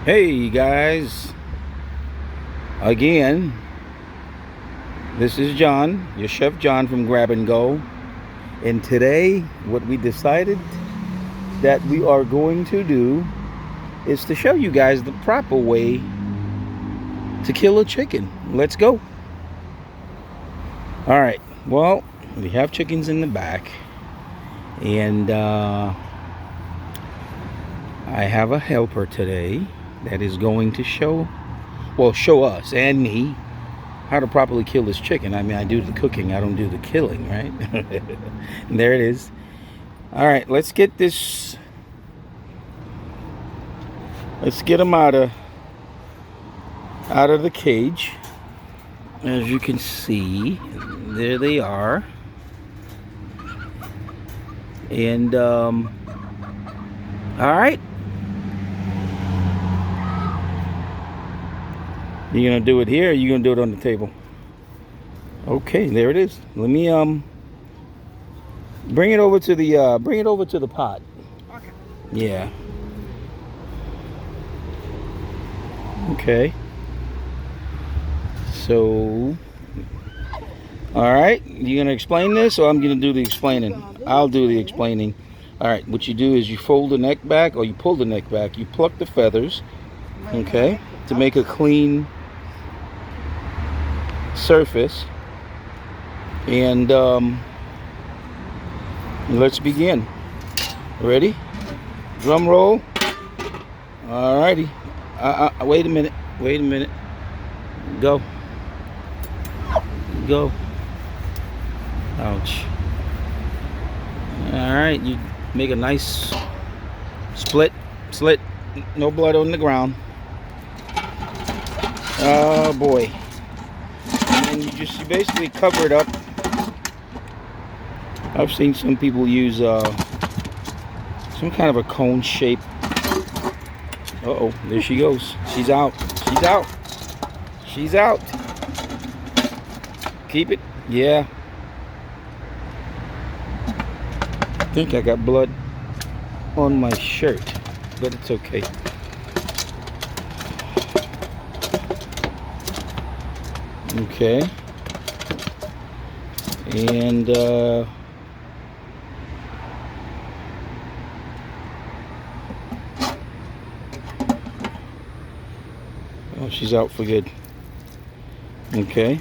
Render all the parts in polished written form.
Hey guys, again, this is John, your Chef John from Grabngo, and today what we decided that we are going to do is to show you guys the proper way to kill a chicken. Let's go. Alright, well, we have chickens in the back, and I have a helper today that is going to show us and me how to properly kill this chicken. I mean, I do the cooking, I don't do the killing, right? And there it is. All right, let's get them out of the cage. As you can see, there they are. And all right, you gonna do it here, or you gonna do it on the table? Okay, there it is. Let me bring it over to the pot. Okay. Yeah. Okay. So, all right, you gonna explain this, or I'm gonna do the explaining? I'll do the explaining. All right, what you do is you fold the neck back, or you pull the neck back. You pluck the feathers, okay, to make a clean surface. And let's begin. Ready? Drum roll. All righty. Wait a minute. Go. Ouch. All right, you make a nice slit, no blood on the ground. Oh boy. And you basically cover it up. I've seen some people use some kind of a cone shape. Uh-oh, there she goes. She's out. Keep it. Yeah. I think I got blood on my shirt, but it's okay. Okay. And oh, she's out for good. Okay.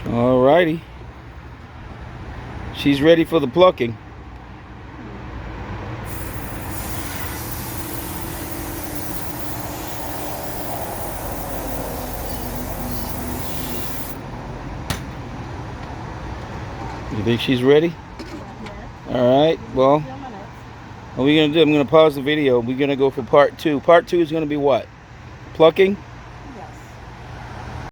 Alrighty. She's ready for the plucking. You think she's ready? Yes. Alright, well, what are we going to do? I'm going to pause the video. We're going to go for part 2. Part 2 is going to be what? Plucking? Yes.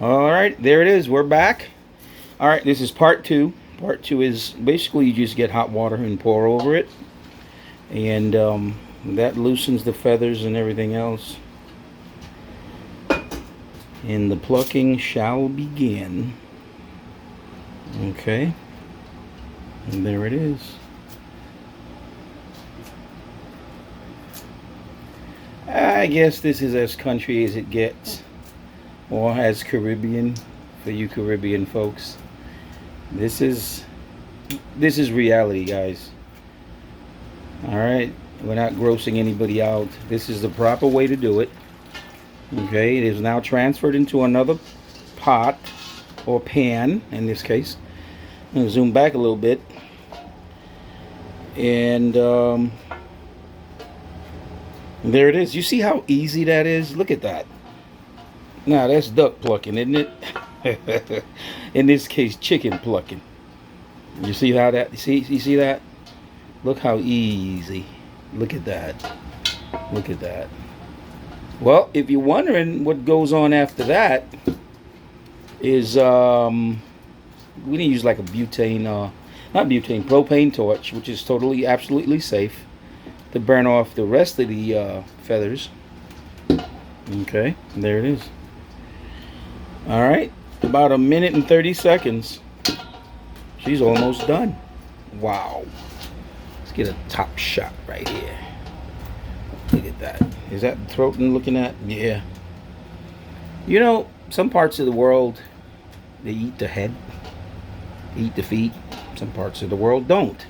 Alright, there it is. We're back. Alright, this is part 2. Part 2 is basically you just get hot water and pour over it. And that loosens the feathers and everything else. And the plucking shall begin. Okay. And there it is. I guess this is as country as it gets, or as Caribbean for you Caribbean folks. This is reality, guys. All right, we're not grossing anybody out. This is the proper way to do it. Okay, it is now transferred into another pot or pan in this case. I'm gonna zoom back a little bit, and there it is. You see how easy that is? Look at that. Now that's duck plucking, isn't it? In this case, chicken plucking. You see how that? You see that? Look how easy. Look at that. Look at that. Well, if you're wondering what goes on after that, is we need to use like a propane torch, which is totally absolutely safe, to burn off the rest of the feathers. Okay, there it is. All right, about a minute and 30 seconds. She's almost done. Wow. Let's get a top shot right here. Look at that. Is that the throat I'm looking at? Yeah. You know, some parts of the world, they eat the head, eat the feet. Some parts of the world don't.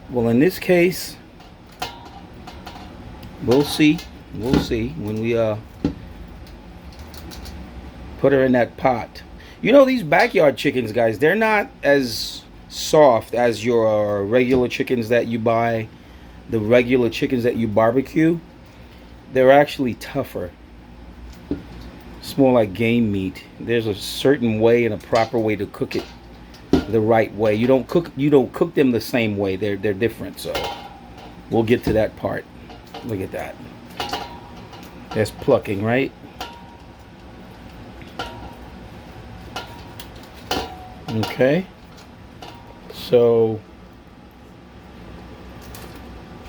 Well, in this case, we'll see. We'll see when we put her in that pot. You know, these backyard chickens, guys, they're not as soft as your regular chickens that you buy. The regular chickens that you barbecue, they're actually tougher. It's more like game meat. There's a certain way and a proper way to cook it the right way. You don't cook them the same way. They're different. So we'll get to that part. Look at that. That's plucking, right? Okay. So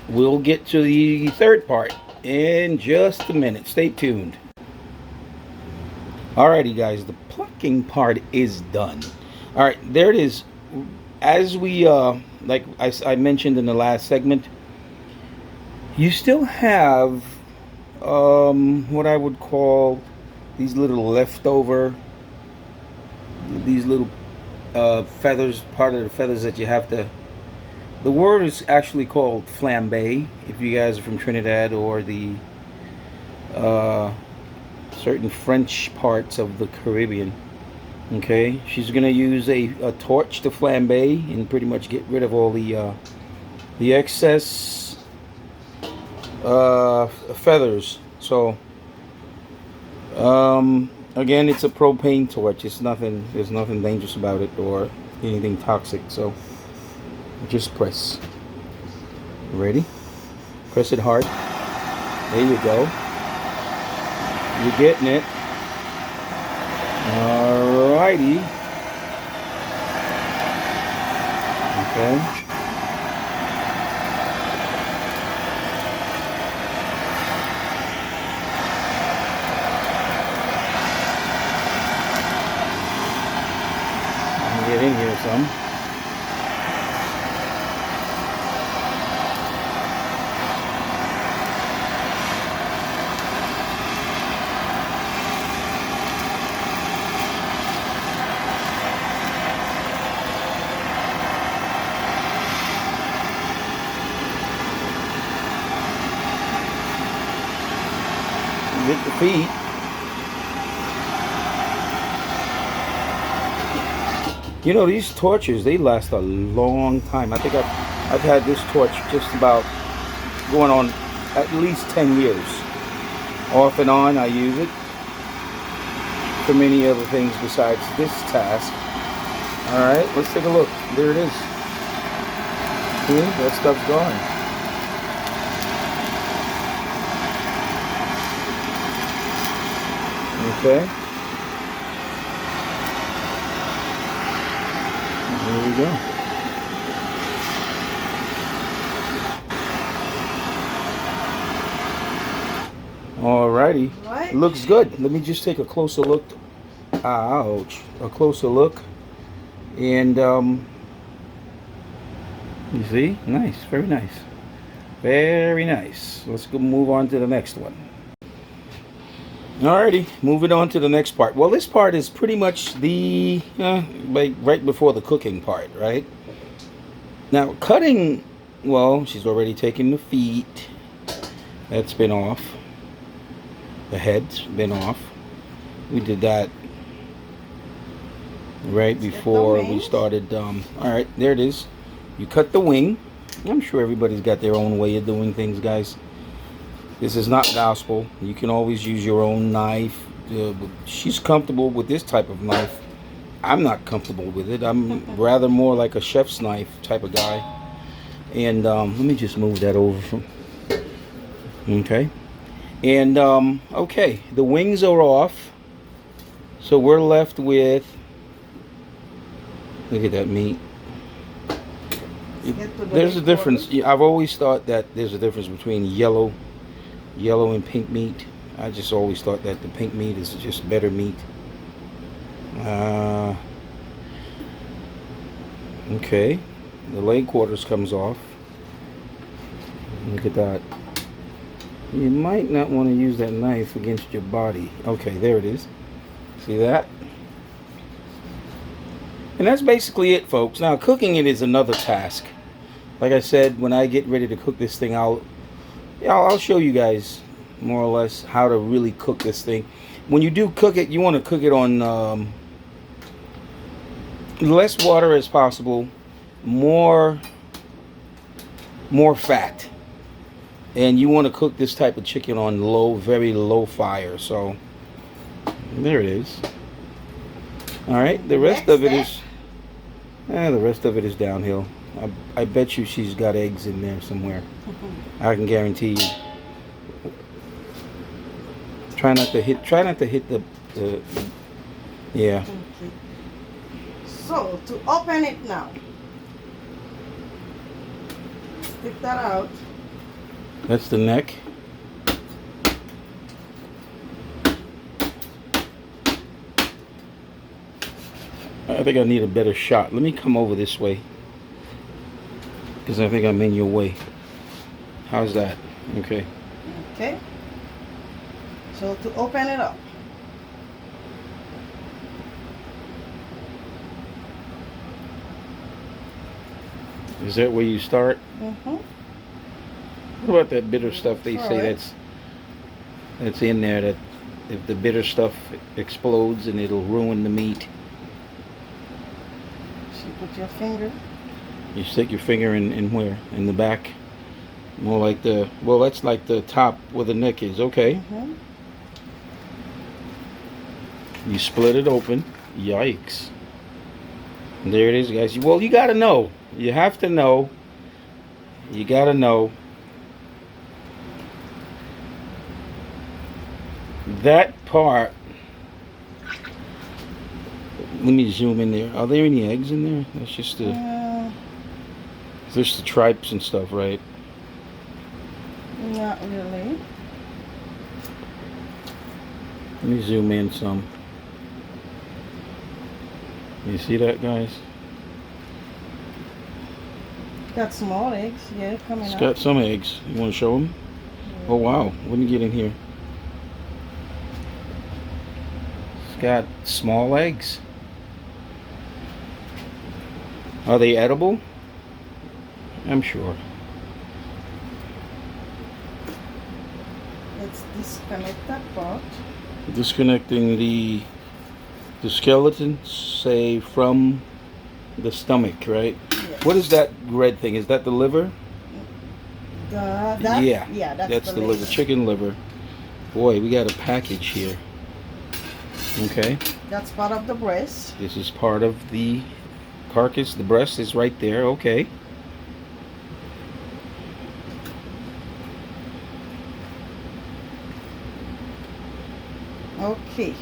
we'll get to the third part in just a minute. Stay tuned. Alrighty, guys, the plucking part is done. Alright, there it is. As we like I mentioned in the last segment, you still have what I would call these little leftover, these little feathers, part of the feathers that you have to. The word is actually called flambe. If you guys are from Trinidad or the certain French parts of the Caribbean. Okay, she's gonna use a torch to flambe and pretty much get rid of all the excess feathers. So again, it's a propane torch. It's nothing. There's nothing dangerous about it or anything toxic. So just press. Ready? Press it hard. There you go. You're getting it. Alrighty. Okay. Get in here some. Get the feet. You know, these torches, they last a long time. I think I've had this torch just about going on at least 10 years. Off and on, I use it for many other things besides this task. Alright, let's take a look. There it is. See, that stuff's gone. Okay. There we go. Alrighty. What? Looks good. Let me just take a closer look. Ouch. A closer look. And you see? Nice. Very nice. Very nice. Let's go move on to the next one. Alrighty, moving on to the next part. Well, this part is pretty much the like right before the cooking part, right? Now, cutting, well, she's already taken the feet. That's been off. The head's been off. We did that right before we started. Alright, there it is. You cut the wing. I'm sure everybody's got their own way of doing things, guys. This is not gospel. You can always use your own knife. She's comfortable with this type of knife. I'm not comfortable with it. I'm rather more like a chef's knife type of guy. And let me just move that over from. Okay. And okay, the wings are off. So we're left with. Look at that meat. There's a difference. I've always thought that there's a difference between yellow and pink meat. I just always thought that the pink meat is just better meat. Okay. The leg quarters comes off. Look at that. You might not want to use that knife against your body. Okay, there it is. See that? And that's basically it, folks. Now, cooking it is another task. Like I said, when I get ready to cook this thing, I'll show you guys more or less how to really cook this thing. When you do cook it, you want to cook it on less water as possible, more fat. And you want to cook this type of chicken on low, very low fire. So there it is. All right, the rest of it is downhill. I bet you she's got eggs in there somewhere. I can guarantee you. Try not to hit the yeah. Okay. So to open it now, stick that out. That's the neck. I think I need a better shot. Let me come over this way, because I think I'm in your way. How's that? Okay. Okay. So to open it up. Is that where you start? Mm-hmm. What about that bitter stuff they say that's in there, that if the bitter stuff explodes and it'll ruin the meat? So you put your finger. You stick your finger in where? In the back? More like that's like the top where the neck is. Okay. Mm-hmm. You split it open. Yikes. And there it is, guys. Well, you gotta know. You have to know. You gotta know. That part. Let me zoom in there. Are there any eggs in there? That's just the tripes and stuff, right? Not really. Let me zoom in some. You see that, guys? Got small eggs, yeah, coming It's out. got some eggs. You want to show them? Oh wow! Let me get in here. It's got small eggs. Are they edible? I'm sure. Let's disconnect that part. Disconnecting the skeleton, say, from the stomach, right? Yes. What is that red thing? Is that the liver? Yeah, that's the liver. Chicken liver. Boy, we got a package here. Okay. That's part of the breast. This is part of the carcass. The breast is right there. Okay. Okay.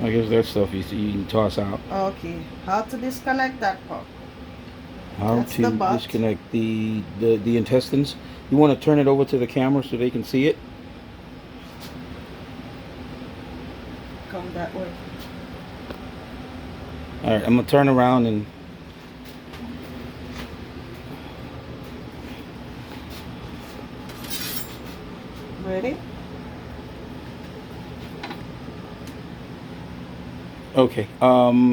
I guess that stuff you can toss out. Okay. How to disconnect that part? How That's to the butt. disconnect the intestines. You want to turn it over to the camera so they can see it? Come that way. Alright, I'm going to turn around and... Ready? Okay.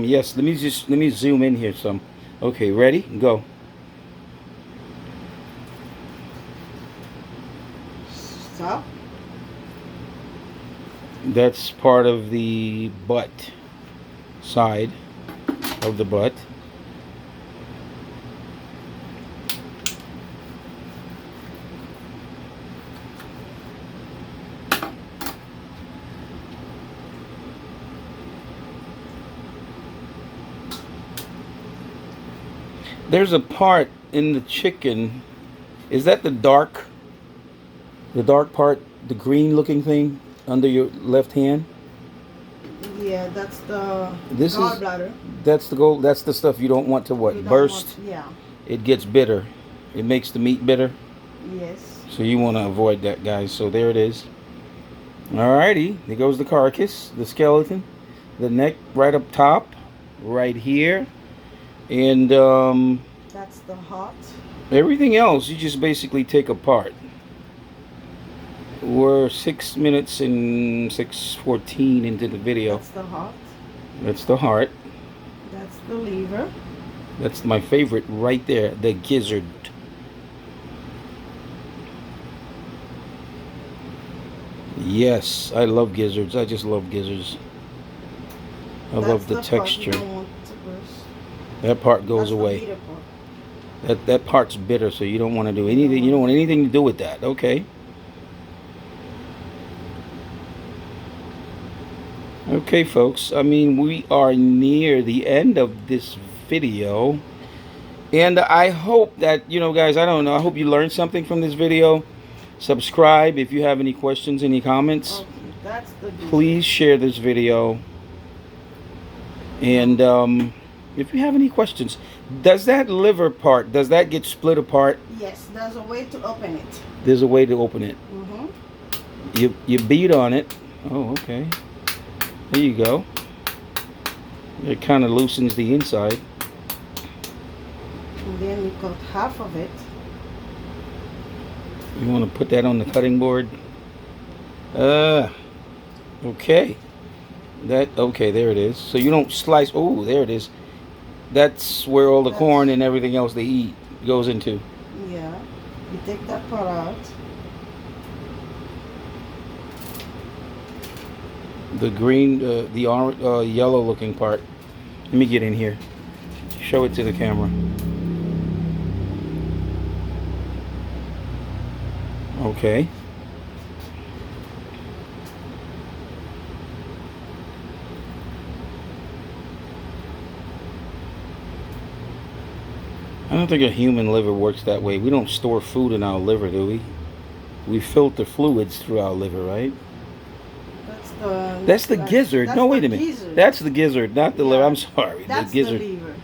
Yes, let me zoom in here some. Okay, ready? Go. Stop. That's part of the butt. Side of the butt. There's a part in the chicken. Is that the dark part, the green looking thing under your left hand? Yeah, that's the This gallbladder. That's the stuff you don't want to what? You don't Burst. want- yeah. It gets bitter. It makes the meat bitter. Yes. So you want to avoid that, guys. So there it is. Alrighty, there goes the carcass, the skeleton, the neck right up top, right here, and That's the heart. everything else you just basically take apart. We're 6 minutes and 6:14 into the video. That's the heart. That's the heart. That's the liver. That's my favorite right there, the gizzard. Yes, I love gizzards. I just love gizzards. I love the texture. Part you don't want to burst. That part goes That's the away. bitter part. That part's bitter, so you don't want to do anything. You don't want anything to do with that. Okay. Okay, folks. I mean, we are near the end of this video, and I hope that guys. I don't know. I hope you learned something from this video. Subscribe if you have any questions, any comments. Okay, that's the gizzard. Please share this video. And if you have any questions, does that liver part, does that get split apart? Yes, there's a way to open it. There's a way to open it. Mm-hmm. You beat on it. Oh, okay. There you go. It kind of loosens the inside. And then you cut half of it. You want to put that on the cutting board? Okay. Okay, there it is. So you don't slice. Oh, there it is. That's where all the corn and everything else they eat goes into. Yeah. You take that part out. The green, the orange, yellow looking part. Let me get in here. Show it to the camera. Okay. I don't think a human liver works that way. We don't store food in our liver, do we? We filter fluids through our liver, right? That's the gizzard. No, wait a minute. Gizzard. That's the gizzard, not the liver. I'm sorry. That's the gizzard. the liver.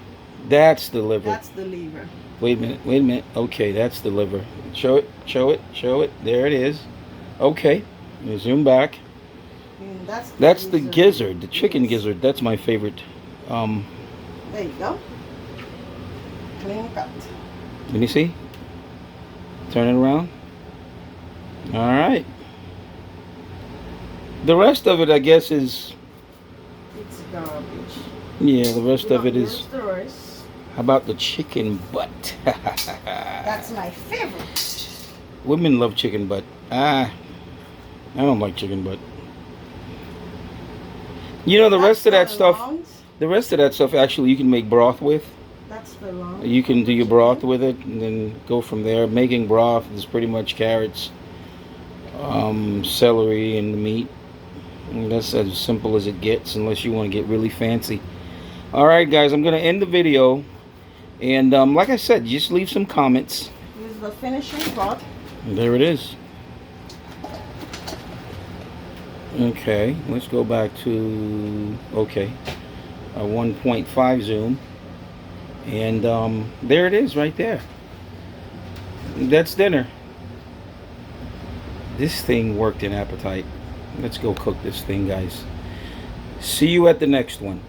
That's the liver. That's the liver. Wait a minute. Wait a minute. Okay, that's the liver. Show it. Show it. Show it. There it is. Okay. Let me zoom back. And that's the gizzard. The chicken gizzard. That's my favorite. There you go. Clean cut. Let me see. Turn it around. All right. The rest of it, I guess, is. It's garbage. Yeah, the rest of it is. The rest. How about the chicken butt? That's my favorite. Women love chicken butt. I don't like chicken butt. The rest of that stuff. The rest of that stuff, actually, you can make broth with. That's the long. You can do your broth with it, and then go from there. Making broth is pretty much carrots, celery, and the meat. And that's as simple as it gets, unless you want to get really fancy. Alright guys, I'm going to end the video. And like I said, just leave some comments. Here's the finishing part. And there it is. Okay, let's go back to, okay, a 1.5 zoom. And there it is right there. That's dinner. This thing worked in appetite. Let's go cook this thing, guys. See you at the next one.